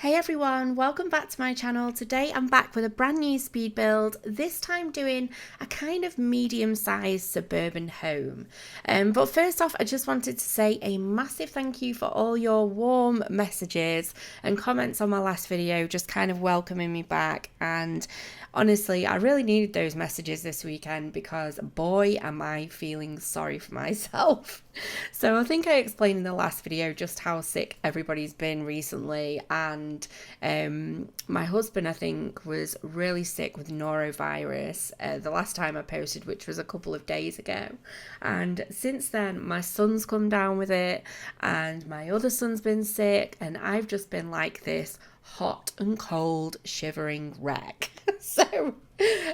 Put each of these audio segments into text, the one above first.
Hey everyone, welcome back to my channel. Today I'm back with a brand new speed build, this time doing a kind of medium-sized suburban home. But first off, I just wanted to say a massive thank you for all your warm messages and comments on my last video, just kind of welcoming me back. And honestly, I really needed those messages this weekend because boy am I feeling sorry for myself. So I think I explained in the last video just how sick everybody's been recently, and my husband, I think, was really sick with norovirus the last time I posted, which was a couple of days ago. And since then, my son's come down with it, and my other son's been sick, and I've just been like this hot and cold shivering wreck. So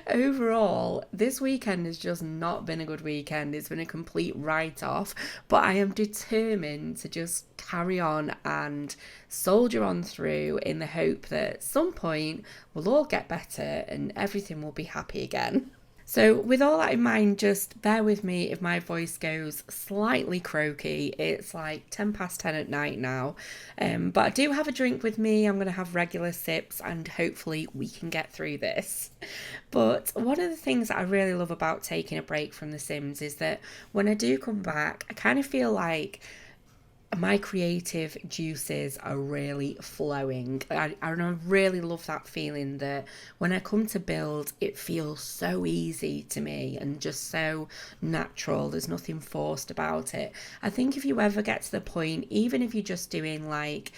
overall, this weekend has just not been a good weekend. It's been a complete write-off, but I am determined to just carry on and soldier on through in the hope that at some point we'll all get better and everything will be happy again. So with all that in mind, just bear with me if my voice goes slightly croaky. It's like 10 past 10 at night now, but I do have a drink with me. I'm going to have regular sips and hopefully we can get through this. But one of the things that I really love about taking a break from The Sims is that when I do come back, I kind of feel like my creative juices are really flowing. I really love that feeling that when I come to build, it feels so easy to me and just so natural. There's nothing forced about it. I think if you ever get to the point, even if you're just doing like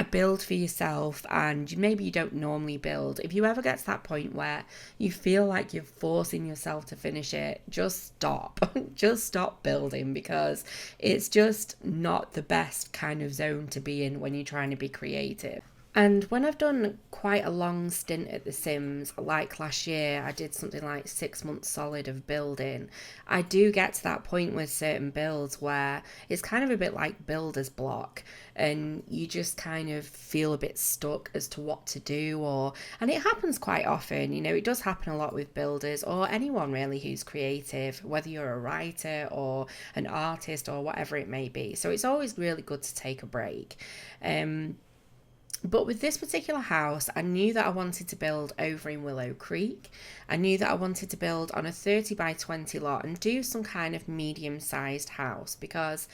a build for yourself and maybe you don't normally build, if you ever get to that point where you feel like you're forcing yourself to finish it, just stop. Just stop building, because it's just not the best kind of zone to be in when you're trying to be creative. And when I've done quite a long stint at The Sims, like last year, I did something like 6 months solid of building. I do get to that point with certain builds where it's kind of a bit like builder's block, and you just kind of feel a bit stuck as to what to do. And it happens quite often, it does happen a lot with builders or anyone really who's creative, whether you're a writer or an artist or whatever it may be. So it's always really good to take a break. But with this particular house, I knew that I wanted to build over in Willow Creek. I knew that I wanted to build on a 30 by 20 lot and do some kind of medium-sized house, because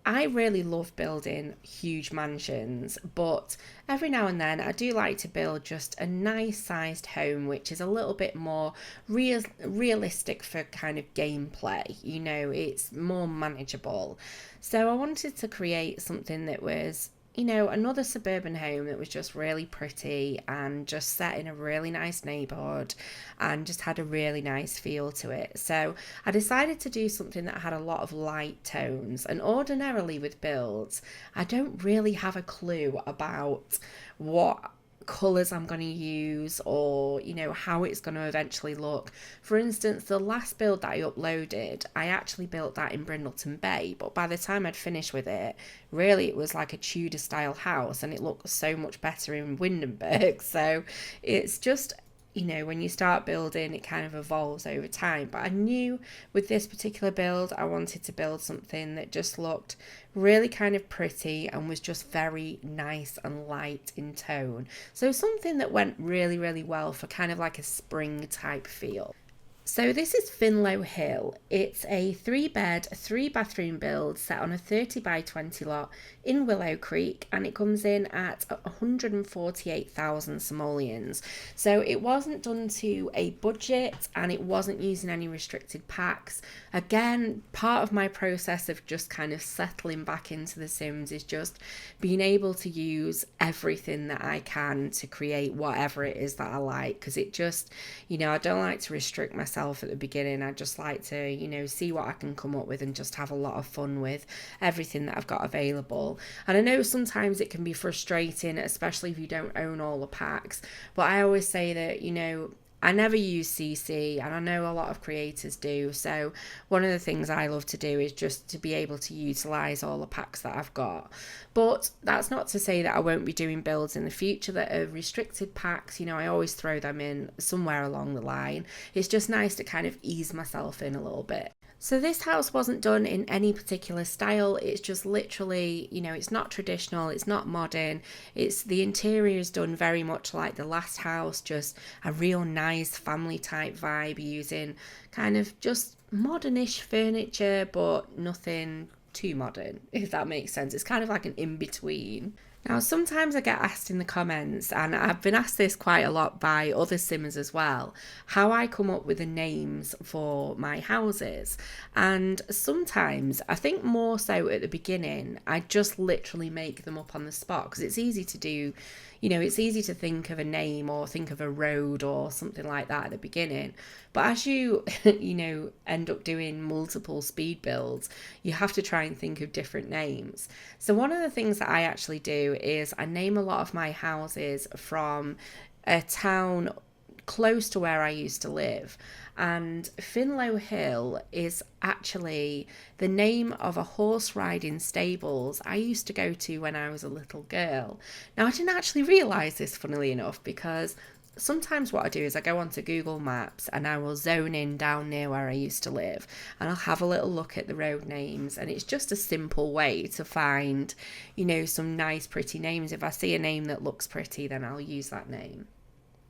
I really love building huge mansions, but every now and then I do like to build just a nice sized home which is a little bit more realistic for kind of gameplay. It's more manageable. So I wanted to create something that was another suburban home that was just really pretty and just set in a really nice neighborhood and just had a really nice feel to it. So I decided to do something that had a lot of light tones, and ordinarily with builds, I don't really have a clue about what colours I'm going to use or how it's going to eventually look. For instance, the last build that I uploaded, I actually built that in Brindleton Bay, but by the time I'd finished with it, really it was like a Tudor style house and it looked so much better in Windenburg. So it's just when you start building, it kind of evolves over time. But I knew with this particular build, I wanted to build something that just looked really kind of pretty and was just very nice and light in tone. So something that went really, really well for kind of like a spring type feel. So this is Finlow Hill. It's a 3-bed, 3-bathroom build set on a 30 by 20 lot in Willow Creek, and it comes in at 148,000 simoleons. So it wasn't done to a budget and it wasn't using any restricted packs. Again, part of my process of just kind of settling back into The Sims is just being able to use everything that I can to create whatever it is that I like, because it just, I don't like to restrict myself at the beginning. I just like to see what I can come up with and just have a lot of fun with everything that I've got available. And I know sometimes it can be frustrating, especially if you don't own all the packs, but I always say that I never use CC, and I know a lot of creators do. So one of the things I love to do is just to be able to utilize all the packs that I've got. But that's not to say that I won't be doing builds in the future that are restricted packs. I always throw them in somewhere along the line. It's just nice to kind of ease myself in a little bit. So this house wasn't done in any particular style. It's just literally, it's not traditional, it's not modern. It's the interior is done very much like the last house, just a real nice family type vibe using kind of just modernish furniture, but nothing too modern, if that makes sense. It's kind of like an in-between. Now, sometimes I get asked in the comments, and I've been asked this quite a lot by other simmers as well, how I come up with the names for my houses. And sometimes, I think more so at the beginning, I just literally make them up on the spot because it's easy to do. It's easy to think of a name or think of a road or something like that at the beginning. But as you, end up doing multiple speed builds, you have to try and think of different names. So one of the things that I actually do is I name a lot of my houses from a town close to where I used to live. And Finlow Hill is actually the name of a horse riding stables I used to go to when I was a little girl. Now, I didn't actually realise this, funnily enough, because sometimes what I do is I go onto Google Maps and I will zone in down near where I used to live and I'll have a little look at the road names, and it's just a simple way to find, some nice pretty names. If I see a name that looks pretty, then I'll use that name.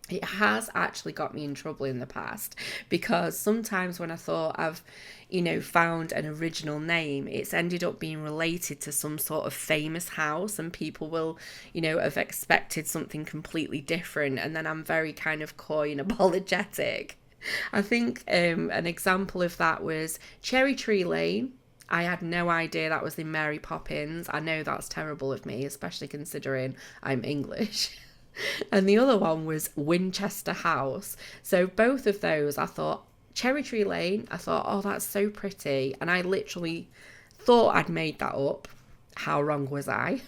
It has actually got me in trouble in the past because sometimes when I thought I've, found an original name, it's ended up being related to some sort of famous house, and people will, have expected something completely different. And then I'm very kind of coy and apologetic. I think an example of that was Cherry Tree Lane. I had no idea that was in Mary Poppins. I know that's terrible of me, especially considering I'm English. And the other one was Winchester House. So both of those, I thought, Cherry Tree Lane, I thought, oh, that's so pretty. And I literally thought I'd made that up. How wrong was I?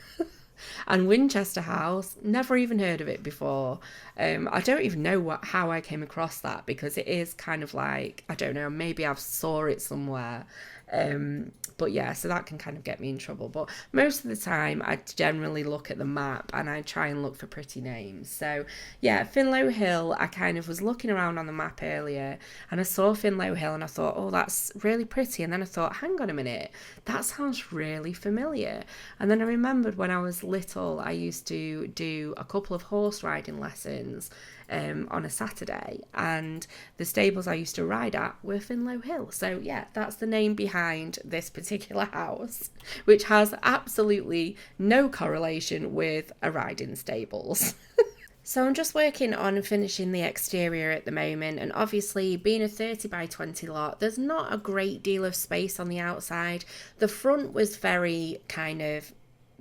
And Winchester House, never even heard of it before. I don't even know how I came across that, because it is kind of like, I don't know, maybe I've saw it somewhere. But yeah, so that can kind of get me in trouble. But most of the time, I generally look at the map and I try and look for pretty names. So yeah, Finlow Hill, I kind of was looking around on the map earlier and I saw Finlow Hill and I thought, oh, that's really pretty. And then I thought, hang on a minute, that sounds really familiar. And then I remembered when I was little, I used to do a couple of horse riding lessons on a Saturday, and the stables I used to ride at were Finlow Hill. So yeah, that's the name behind this particular house, which has absolutely no correlation with a riding stables. So I'm just working on finishing the exterior at the moment, and obviously being a 30 by 20 lot, there's not a great deal of space on the outside. The front was very kind of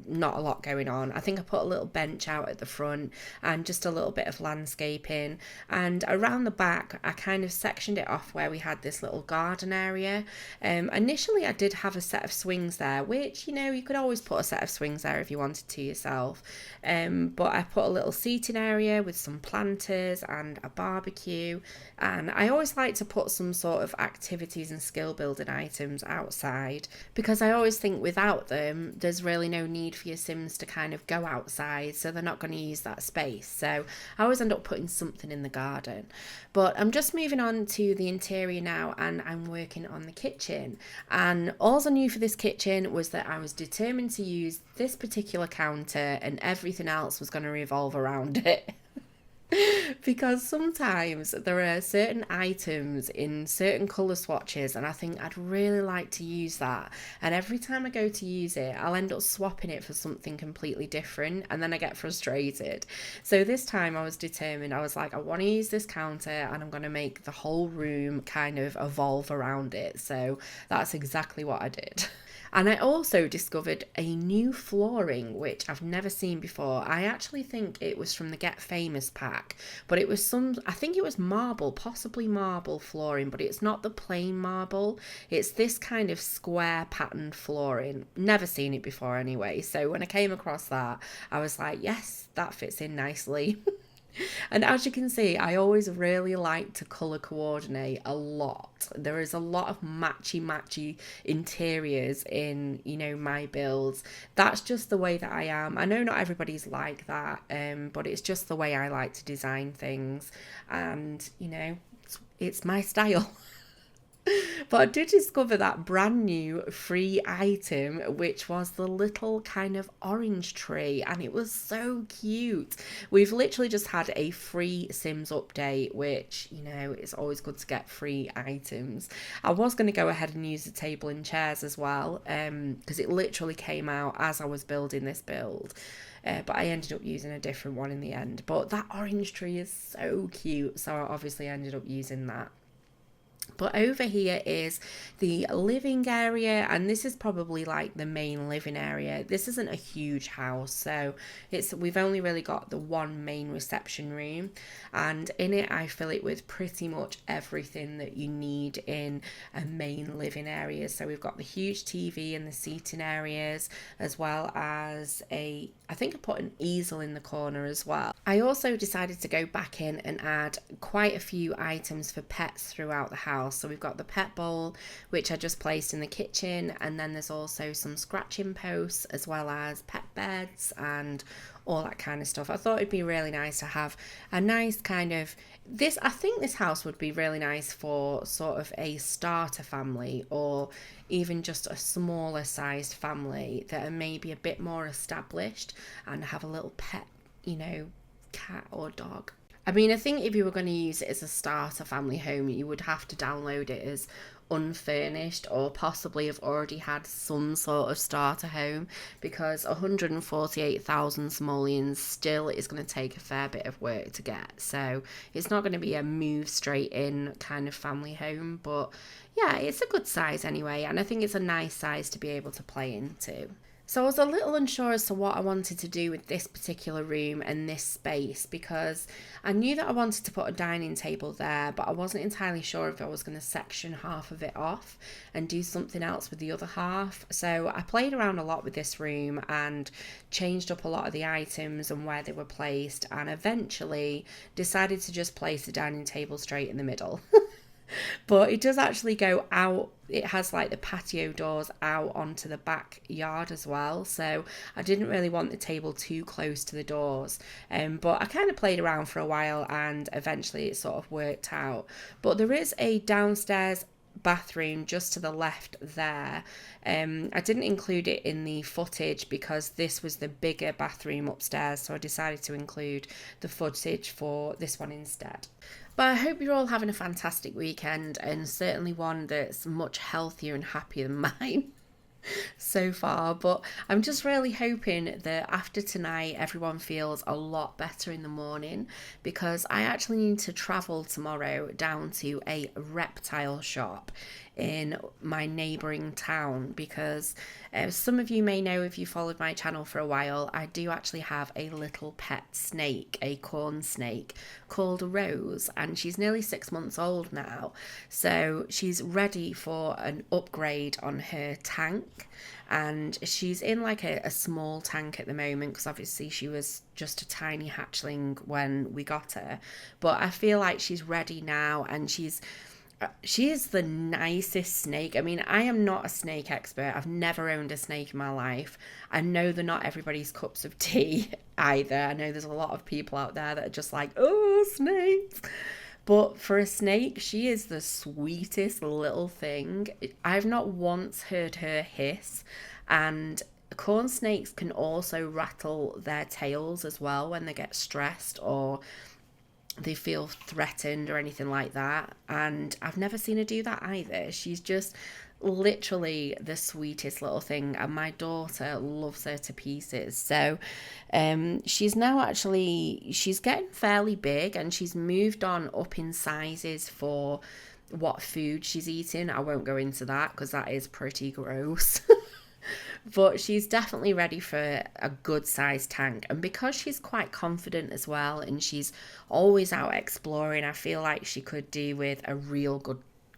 not a lot going on. I think I put a little bench out at the front and just a little bit of landscaping, and around the back I kind of sectioned it off where we had this little garden area. Initially I did have a set of swings there, which you could always put a set of swings there if you wanted to yourself, but I put a little seating area with some planters and a barbecue, and I always like to put some sort of activities and skill building items outside, because I always think without them there's really no need for your Sims to kind of go outside, so they're not going to use that space. So I always end up putting something in the garden. But I'm just moving on to the interior now, and I'm working on the kitchen. And all I knew for this kitchen was that I was determined to use this particular counter and everything else was going to revolve around it. Because sometimes there are certain items in certain colour swatches and I think I'd really like to use that, and every time I go to use it I'll end up swapping it for something completely different, and then I get frustrated. So this time I was determined. I was like, I want to use this counter and I'm going to make the whole room kind of evolve around it. So that's exactly what I did. And I also discovered a new flooring, which I've never seen before. I actually think it was from the Get Famous pack, but it was I think it was marble, possibly marble flooring, but it's not the plain marble. It's this kind of square patterned flooring. Never seen it before anyway. So when I came across that, I was like, yes, that fits in nicely. And as you can see, I always really like to colour coordinate a lot. There is a lot of matchy interiors in, my builds. That's just the way that I am. I know not everybody's like that, but it's just the way I like to design things. And, it's my style. But I did discover that brand new free item, which was the little kind of orange tree, and it was so cute. We've literally just had a free Sims update, which, you know, it's always good to get free items. I was going to go ahead and use the table and chairs as well, because it literally came out as I was building this build. But I ended up using a different one in the end. But that orange tree is so cute, so I obviously ended up using that. But over here is the living area, and this is probably like the main living area. This isn't a huge house, so we've only really got the one main reception room, and in it I fill it with pretty much everything that you need in a main living area. So we've got the huge TV and the seating areas, as well as I think I put an easel in the corner as well. I also decided to go back in and add quite a few items for pets throughout the house. So we've got the pet bowl, which I just placed in the kitchen, and then there's also some scratching posts, as well as pet beds and all that kind of stuff. I thought it'd be really nice to have a nice kind of this. I think this house would be really nice for sort of a starter family, or even just a smaller sized family that are maybe a bit more established and have a little pet, you know, cat or dog. I mean, I think if you were going to use it as a starter family home, you would have to download it as unfurnished, or possibly have already had some sort of starter home, because 148,000 simoleons still is going to take a fair bit of work to get. So it's not going to be a move straight in kind of family home, but yeah, it's a good size anyway, and I think it's a nice size to be able to play into. So I was a little unsure as to what I wanted to do with this particular room and this space, because I knew that I wanted to put a dining table there, but I wasn't entirely sure if I was going to section half of it off and do something else with the other half. So I played around a lot with this room and changed up a lot of the items and where they were placed, and eventually decided to just place the dining table straight in the middle. But it does actually go out. It has like the patio doors out onto the backyard as well, so I didn't really want the table too close to the doors, but I kind of played around for a while and eventually it sort of worked out. But there is a downstairs bathroom just to the left there. I didn't include it in the footage because this was the bigger bathroom upstairs, so I decided to include the footage for this one instead. But I hope you're all having a fantastic weekend, and certainly one that's much healthier and happier than mine so far. But I'm just really hoping that after tonight everyone feels a lot better in the morning, because I actually need to travel tomorrow down to a reptile shop in my neighbouring town, because some of you may know, if you followed my channel for a while, I do actually have a little pet snake, a corn snake called Rose, and she's nearly 6 months old now, so she's ready for an upgrade on her tank. And she's in like a small tank at the moment, because obviously she was just a tiny hatchling when we got her, but I feel like she's ready now, and she is the nicest snake. I mean, I am not a snake expert. I've never owned a snake in my life. I know they're not everybody's cups of tea either. I know there's a lot of people out there that are just like, oh, snakes. But for a snake, she is the sweetest little thing. I've not once heard her hiss. And corn snakes can also rattle their tails as well when they get stressed or they feel threatened or anything like that, and I've never seen her do that either. She's just literally the sweetest little thing, and my daughter loves her to pieces. So she's getting fairly big, and she's moved on up in sizes for what food she's eating. I won't go into that because that is pretty gross. But she's definitely ready for a good sized tank, and because she's quite confident as well and she's always out exploring, I feel like she could do with a real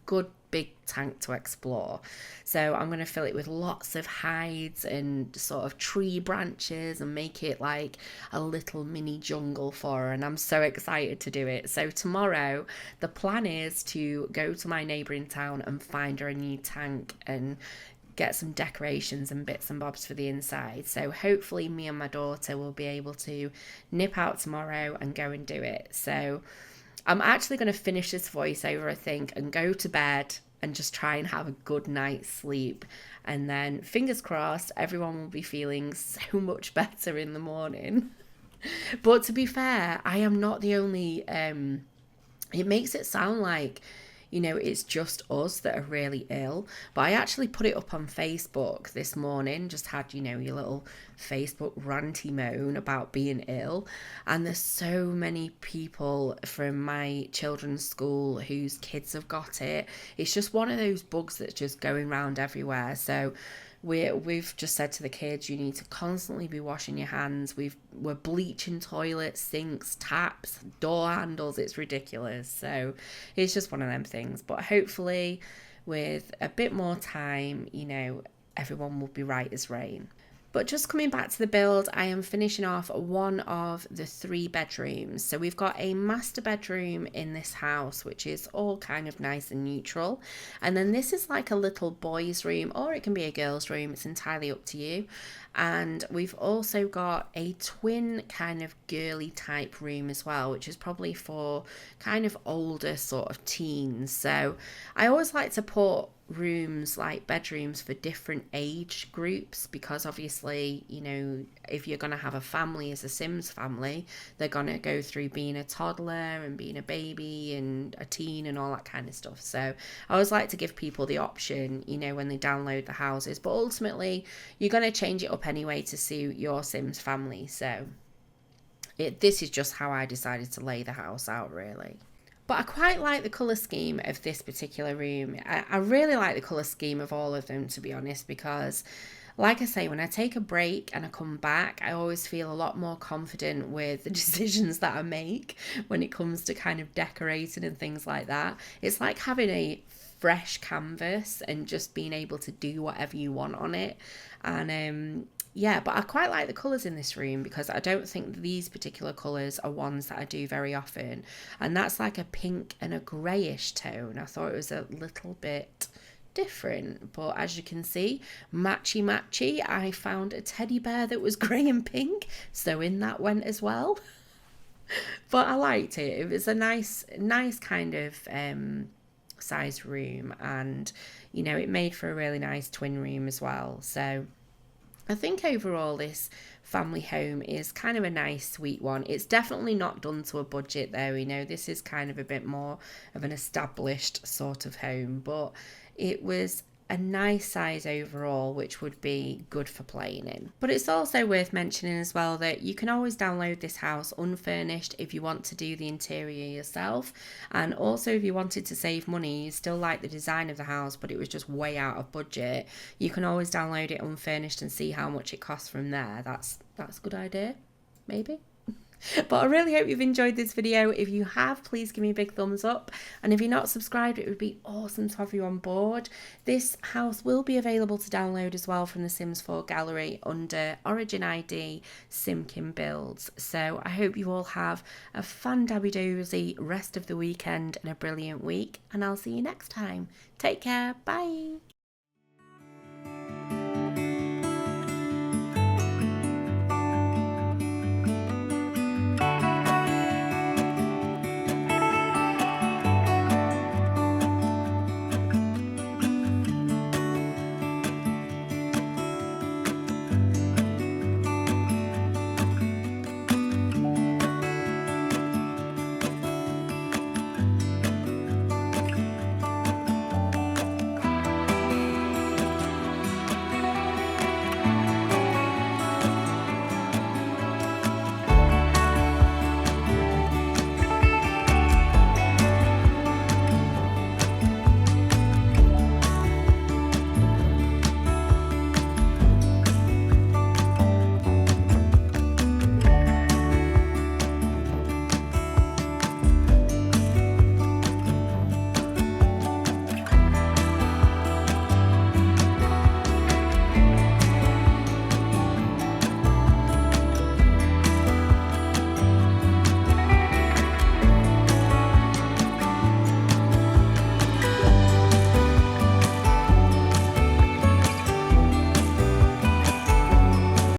good big tank to explore. So I'm going to fill it with lots of hides and sort of tree branches and make it like a little mini jungle for her, and I'm so excited to do it. So tomorrow the plan is to go to my neighbouring town and find her a new tank and get some decorations and bits and bobs for the inside. So hopefully me and my daughter will be able to nip out tomorrow and go and do it. So I'm actually going to finish this voiceover, I think, and go to bed and just try and have a good night's sleep. And then fingers crossed, everyone will be feeling so much better in the morning. But to be fair, I am not the only, it makes it sound like, it's just us that are really ill. But I actually put it up on Facebook this morning, just had, your little Facebook ranty moan about being ill. And there's so many people from my children's school whose kids have got it. It's just one of those bugs that's just going around everywhere. So we've just said to the kids, you need to constantly be washing your hands. We're bleaching toilets, sinks, taps, door handles. It's ridiculous. So it's just one of them things. But hopefully with a bit more time, everyone will be right as rain. But just coming back to the build, I am finishing off one of the 3 bedrooms. So we've got a master bedroom in this house, which is all kind of nice and neutral. And then this is like a little boys' room, or it can be a girls' room. It's entirely up to you. And we've also got a twin kind of girly type room as well, which is probably for kind of older sort of teens. So I always like to put rooms like bedrooms for different age groups, because obviously if you're going to have a family as a Sims family, they're going to go through being a toddler and being a baby and a teen and all that kind of stuff. So I always like to give people the option when they download the houses, but ultimately you're going to change it up anyway to suit your Sims family. So this is just how I decided to lay the house out, really. But I quite like the colour scheme of this particular room. I really like the colour scheme of all of them, to be honest, because like I say, when I take a break and I come back, I always feel a lot more confident with the decisions that I make when it comes to kind of decorating and things like that. It's like having a fresh canvas and just being able to do whatever you want on it. And yeah, but I quite like the colours in this room, because I don't think these particular colours are ones that I do very often. And that's like a pink and a greyish tone. I thought it was a little bit different, but as you can see, matchy. I found a teddy bear that was grey and pink, so in that went as well. But I liked it. It was a nice kind of sized room, and it made for a really nice twin room as well. So I think overall this family home is kind of a nice sweet one. It's definitely not done to a budget though, this is kind of a bit more of an established sort of home, but it was a nice size overall, which would be good for playing in. But it's also worth mentioning as well that you can always download this house unfurnished if you want to do the interior yourself. And also if you wanted to save money, you still like the design of the house, but it was just way out of budget, you can always download it unfurnished and see how much it costs from there. That's a good idea, maybe. But I really hope you've enjoyed this video. If you have, please give me a big thumbs up. And if you're not subscribed, it would be awesome to have you on board. This house will be available to download as well from the Sims 4 gallery under Origin ID Simkim Builds. So I hope you all have a fan-dabby-dozy rest of the weekend and a brilliant week. And I'll see you next time. Take care. Bye.